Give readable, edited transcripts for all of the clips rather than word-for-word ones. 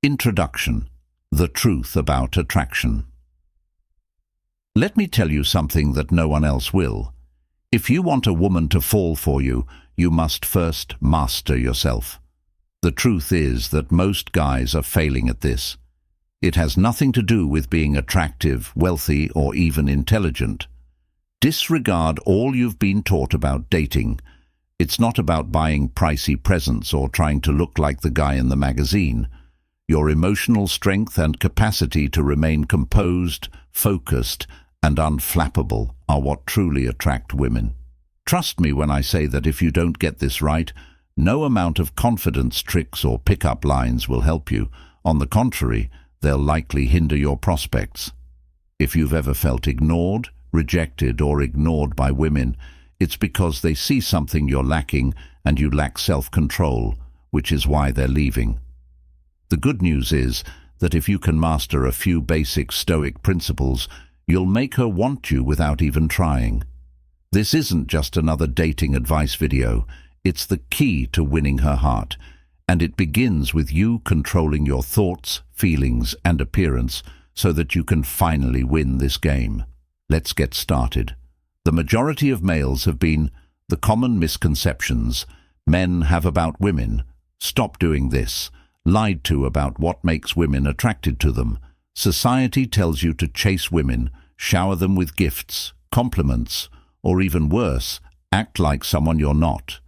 Introduction: The truth about attraction. Let me tell you something that no one else will. If you want a woman to fall for you, you must first master yourself. The truth is that most guys are failing at this. It has nothing to do with being attractive, wealthy, or even intelligent. Disregard all you've been taught about dating. It's not about buying pricey presents or trying to look like the guy in the magazine. Your emotional strength and capacity to remain composed, focused, and unflappable are what truly attract women. Trust me when I say that if you don't get this right, no amount of confidence tricks or pick-up lines will help you. On the contrary, they'll likely hinder your prospects. If you've ever felt ignored, rejected, or ignored by women, it's because they see something you're lacking and you lack self-control, which is why they're leaving. The good news is that if you can master a few basic Stoic principles, you'll make her want you without even trying. This isn't just another dating advice video. It's the key to winning her heart, and it begins with you controlling your thoughts, feelings, and appearance so that you can finally win this game. Let's get started. The majority of males have been the common misconceptions men have about women. Stop doing this. Lied to about what makes women attracted to them. Society tells you to chase women, shower them with gifts, compliments, or even worse, act like someone you're not.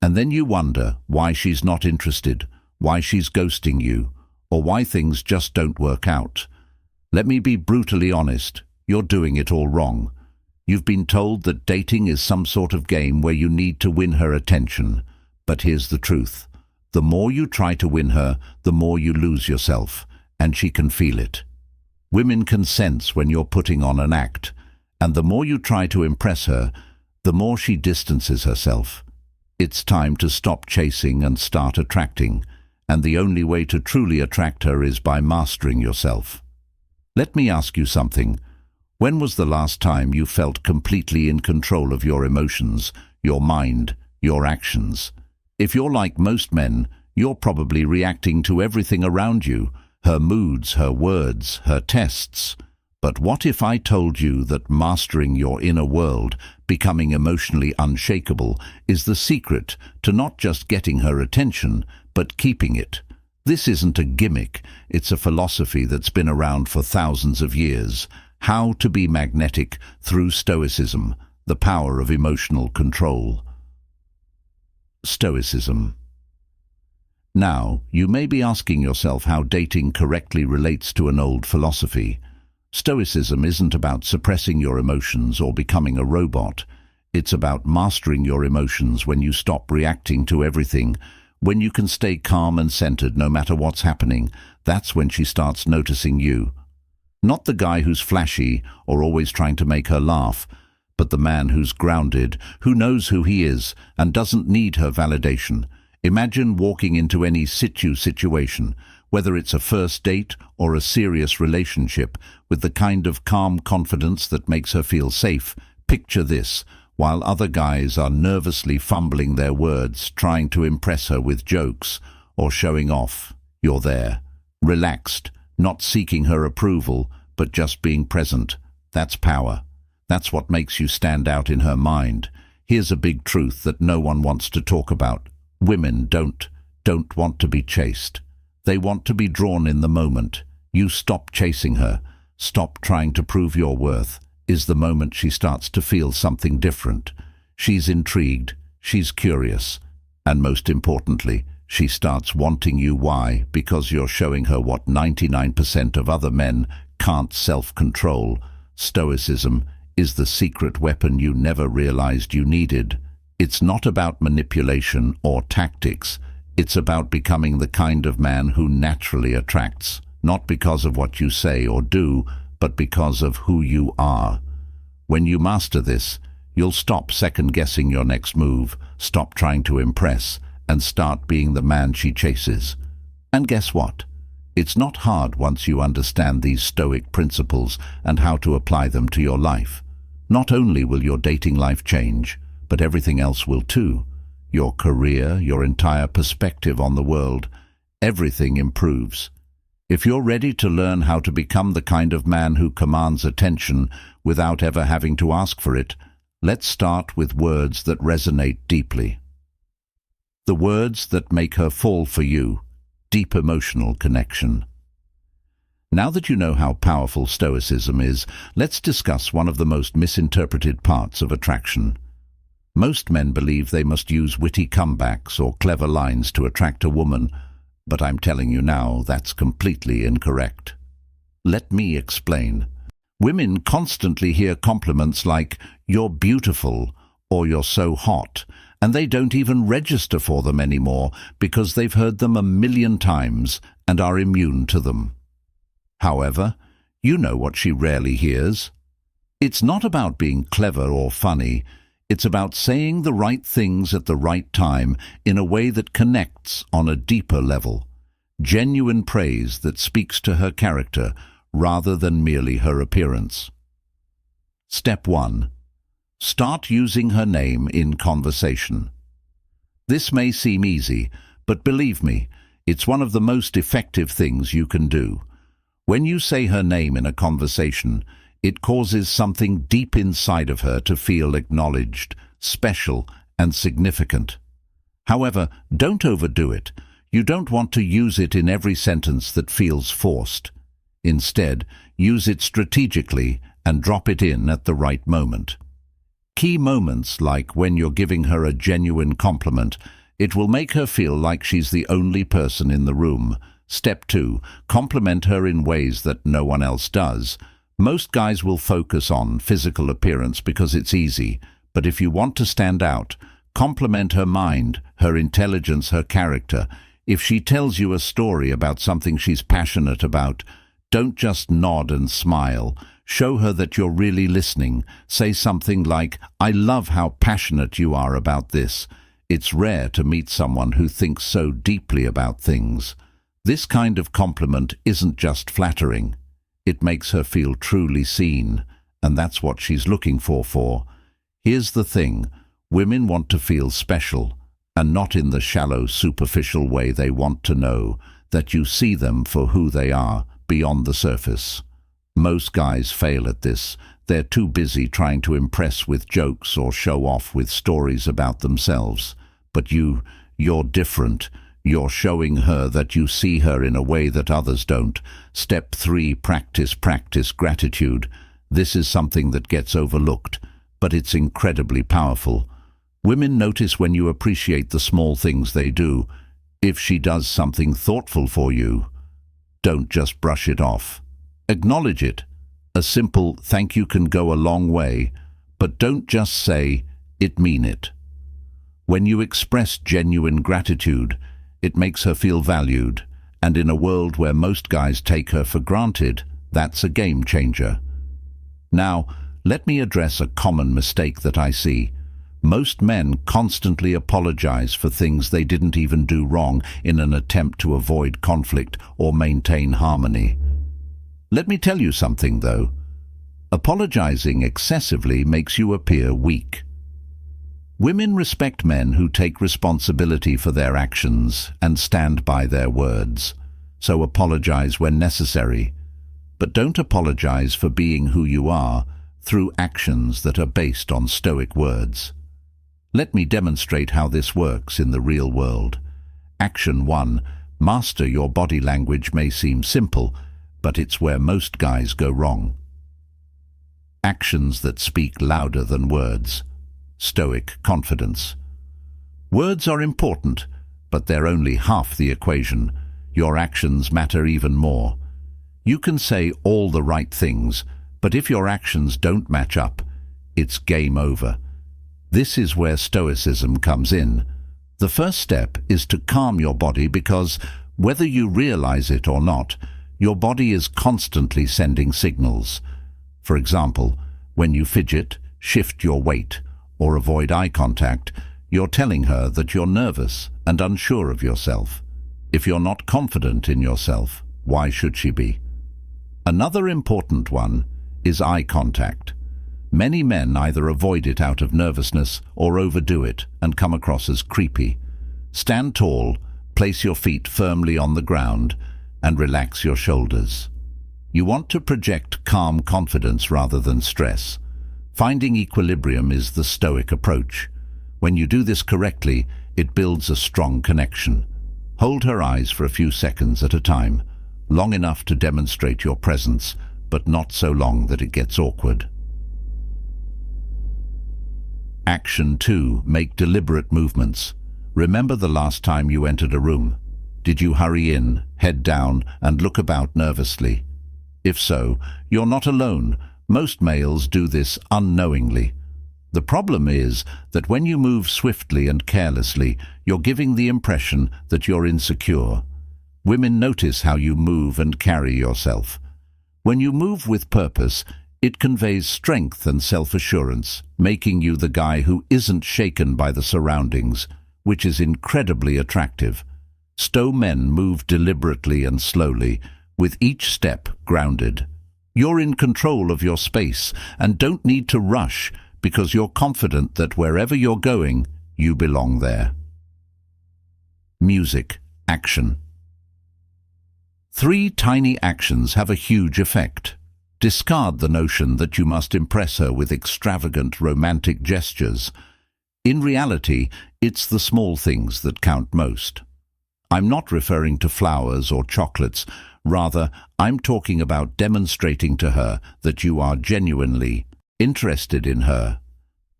And then you wonder why she's not interested, why she's ghosting you, or why things just don't work out. Let me be brutally honest, you're doing it all wrong. You've been told that dating is some sort of game where you need to win her attention. But here's the truth. The more you try to win her, the more you lose yourself, and she can feel it. Women can sense when you're putting on an act, and the more you try to impress her, the more she distances herself. It's time to stop chasing and start attracting, and the only way to truly attract her is by mastering yourself. Let me ask you something. When was the last time you felt completely in control of your emotions, your mind, your actions? If you're like most men, you're probably reacting to everything around you, her moods, her words, her tests. But what if I told you that mastering your inner world, becoming emotionally unshakable, is the secret to not just getting her attention, but keeping it? This isn't a gimmick, it's a philosophy that's been around for thousands of years. How to be magnetic through Stoicism, the power of emotional control. Stoicism. Now, you may be asking yourself how dating correctly relates to an old philosophy. Stoicism isn't about suppressing your emotions or becoming a robot. It's about mastering your emotions when you stop reacting to everything. When you can stay calm and centered no matter what's happening, that's when she starts noticing you. Not the guy who's flashy or always trying to make her laugh, but the man who's grounded, who knows who he is and doesn't need her validation. Imagine walking into any situation, whether it's a first date or a serious relationship, with the kind of calm confidence that makes her feel safe. Picture this, while other guys are nervously fumbling their words, trying to impress her with jokes or showing off. You're there, relaxed, not seeking her approval, but just being present. That's power. That's what makes you stand out in her mind. Here's a big truth that no one wants to talk about. Women don't want to be chased. They want to be drawn in the moment. You stop chasing her, stop trying to prove your worth, is the moment she starts to feel something different. She's intrigued, she's curious, and most importantly, she starts wanting you. Why? Because you're showing her what 99% of other men can't self-control. Stoicism is the secret weapon you never realized you needed. It's not about manipulation or tactics. It's about becoming the kind of man who naturally attracts, not because of what you say or do, but because of who you are. When you master this, you'll stop second-guessing your next move, stop trying to impress, and start being the man she chases. And guess what? It's not hard once you understand these Stoic principles and how to apply them to your life. Not only will your dating life change, but everything else will too. Your career, your entire perspective on the world, everything improves. If you're ready to learn how to become the kind of man who commands attention without ever having to ask for it, let's start with words that resonate deeply. The words that make her fall for you, deep emotional connection. Now that you know how powerful Stoicism is, let's discuss one of the most misinterpreted parts of attraction. Most men believe they must use witty comebacks or clever lines to attract a woman, but I'm telling you now that's completely incorrect. Let me explain. Women constantly hear compliments like, "You're beautiful," or "You're so hot," and they don't even register for them anymore because they've heard them a million times and are immune to them. However, you know what she rarely hears. It's not about being clever or funny. It's about saying the right things at the right time in a way that connects on a deeper level. Genuine praise that speaks to her character rather than merely her appearance. Step 1. Start using her name in conversation. This may seem easy, but believe me, it's one of the most effective things you can do. When you say her name in a conversation, it causes something deep inside of her to feel acknowledged, special, and significant. However, don't overdo it. You don't want to use it in every sentence that feels forced. Instead, use it strategically and drop it in at the right moment. Key moments like when you're giving her a genuine compliment, it will make her feel like she's the only person in the room. Step 2. Compliment her in ways that no one else does. Most guys will focus on physical appearance because it's easy, but if you want to stand out, compliment her mind, her intelligence, her character. If she tells you a story about something she's passionate about, don't just nod and smile. Show her that you're really listening. Say something like, "I love how passionate you are about this." It's rare to meet someone who thinks so deeply about things. This kind of compliment isn't just flattering. It makes her feel truly seen, and that's what she's looking for. Here's the thing, women want to feel special, and not in the shallow, superficial way. They want to know that you see them for who they are, beyond the surface. Most guys fail at this. They're too busy trying to impress with jokes or show off with stories about themselves. But you're different. You're showing her that you see her in a way that others don't. Step 3. Practice gratitude. This is something that gets overlooked, but it's incredibly powerful. Women notice when you appreciate the small things they do. If she does something thoughtful for you, don't just brush it off. Acknowledge it. A simple thank you can go a long way, but don't just say it, mean it. When you express genuine gratitude, it makes her feel valued, and in a world where most guys take her for granted, that's a game changer. Now, let me address a common mistake that I see. Most men constantly apologize for things they didn't even do wrong in an attempt to avoid conflict or maintain harmony. Let me tell you something, though. Apologizing excessively makes you appear weak. Women respect men who take responsibility for their actions and stand by their words, so apologize when necessary. But don't apologize for being who you are through actions that are based on Stoic words. Let me demonstrate how this works in the real world. Action 1. Master your body language may seem simple, but it's where most guys go wrong. Actions that speak louder than words. Stoic confidence. Words are important, but they're only half the equation. Your actions matter even more. You can say all the right things, but if your actions don't match up, it's game over. This is where Stoicism comes in. The first step is to calm your body because, whether you realize it or not, your body is constantly sending signals. For example, when you fidget, shift your weight, or avoid eye contact, you're telling her that you're nervous and unsure of yourself. If you're not confident in yourself, why should she be? Another important one is eye contact. Many men either avoid it out of nervousness or overdo it and come across as creepy. Stand tall, place your feet firmly on the ground, and relax your shoulders. You want to project calm confidence rather than stress. Finding equilibrium is the Stoic approach. When you do this correctly, it builds a strong connection. Hold her eyes for a few seconds at a time, long enough to demonstrate your presence, but not so long that it gets awkward. Action 2. Make deliberate movements. Remember the last time you entered a room. Did you hurry in, head down, and look about nervously? If so, you're not alone. Most males do this unknowingly. The problem is that when you move swiftly and carelessly, you're giving the impression that you're insecure. Women notice how you move and carry yourself. When you move with purpose, it conveys strength and self-assurance, making you the guy who isn't shaken by the surroundings, which is incredibly attractive. Stoic men move deliberately and slowly, with each step grounded. You're in control of your space and don't need to rush because you're confident that wherever you're going, you belong there. Music, action. 3 tiny actions have a huge effect. Discard the notion that you must impress her with extravagant romantic gestures. In reality, it's the small things that count most. I'm not referring to flowers or chocolates. Rather, I'm talking about demonstrating to her that you are genuinely interested in her.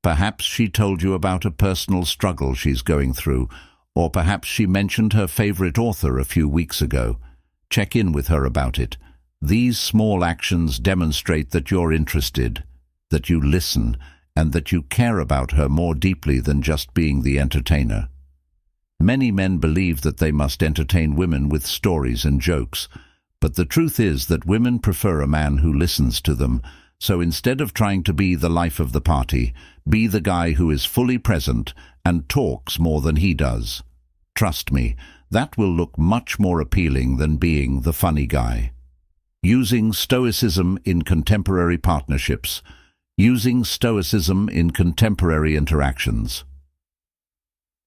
Perhaps she told you about a personal struggle she's going through, or perhaps she mentioned her favorite author a few weeks ago. Check in with her about it. These small actions demonstrate that you're interested, that you listen, and that you care about her more deeply than just being the entertainer. Many men believe that they must entertain women with stories and jokes, but the truth is that women prefer a man who listens to them. So instead of trying to be the life of the party, be the guy who is fully present and talks more than he does. Trust me, that will look much more appealing than being the funny guy. Using Stoicism in contemporary partnerships. Using Stoicism in contemporary interactions.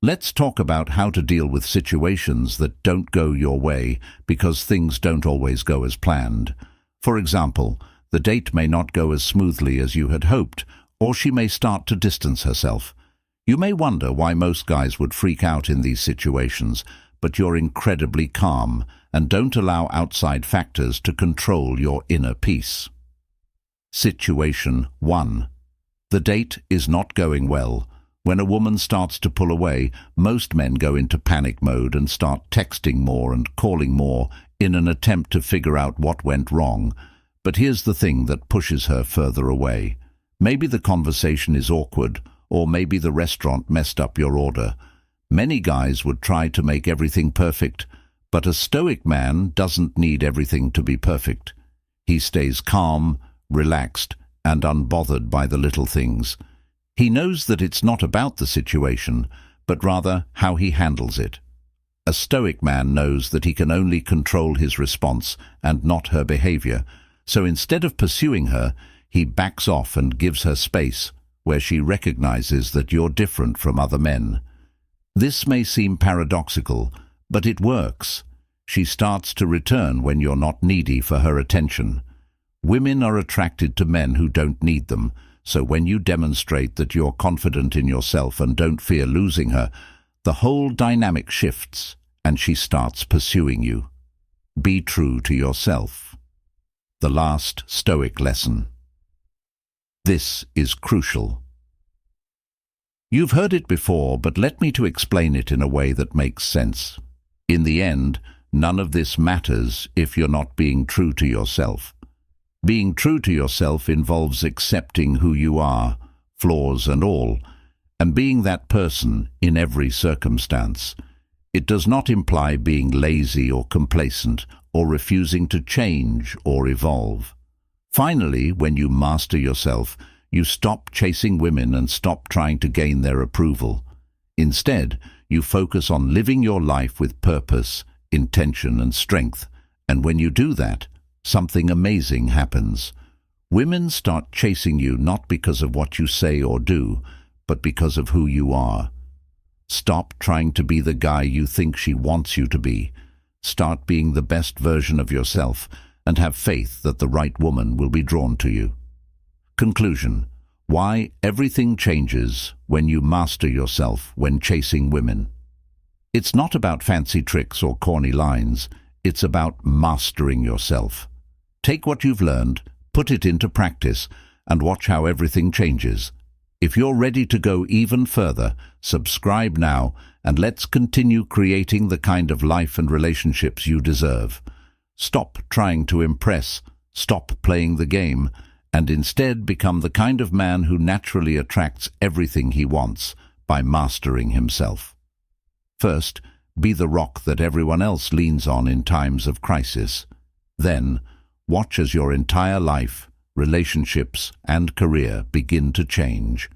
Let's talk about how to deal with situations that don't go your way because things don't always go as planned. For example, the date may not go as smoothly as you had hoped, or she may start to distance herself. You may wonder why most guys would freak out in these situations, but you're incredibly calm and don't allow outside factors to control your inner peace. Situation 1. The date is not going well. When a woman starts to pull away, most men go into panic mode and start texting more and calling more in an attempt to figure out what went wrong. But here's the thing that pushes her further away. Maybe the conversation is awkward, or maybe the restaurant messed up your order. Many guys would try to make everything perfect, but a Stoic man doesn't need everything to be perfect. He stays calm, relaxed, and unbothered by the little things. He knows that it's not about the situation, but rather how he handles it. A Stoic man knows that he can only control his response and not her behavior, so instead of pursuing her, he backs off and gives her space, where she recognizes that you're different from other men. This may seem paradoxical, but it works. She starts to return when you're not needy for her attention. Women are attracted to men who don't need them, so when you demonstrate that you're confident in yourself and don't fear losing her, the whole dynamic shifts and she starts pursuing you. Be true to yourself. The last Stoic lesson. This is crucial. You've heard it before, but let me to explain it in a way that makes sense. In the end, none of this matters if you're not being true to yourself. Being true to yourself involves accepting who you are, flaws and all, and being that person in every circumstance. It does not imply being lazy or complacent or refusing to change or evolve. Finally, when you master yourself, you stop chasing women and stop trying to gain their approval. Instead, you focus on living your life with purpose, intention and strength, and when you do that, something amazing happens. Women start chasing you not because of what you say or do, but because of who you are. Stop trying to be the guy you think she wants you to be. Start being the best version of yourself and have faith that the right woman will be drawn to you. Conclusion: why everything changes when you master yourself when chasing women. It's not about fancy tricks or corny lines. It's about mastering yourself. Take what you've learned, put it into practice, and watch how everything changes. If you're ready to go even further, subscribe now, and let's continue creating the kind of life and relationships you deserve. Stop trying to impress, stop playing the game, and instead become the kind of man who naturally attracts everything he wants by mastering himself. First, be the rock that everyone else leans on in times of crisis. Then, watch as your entire life, relationships, and career begin to change.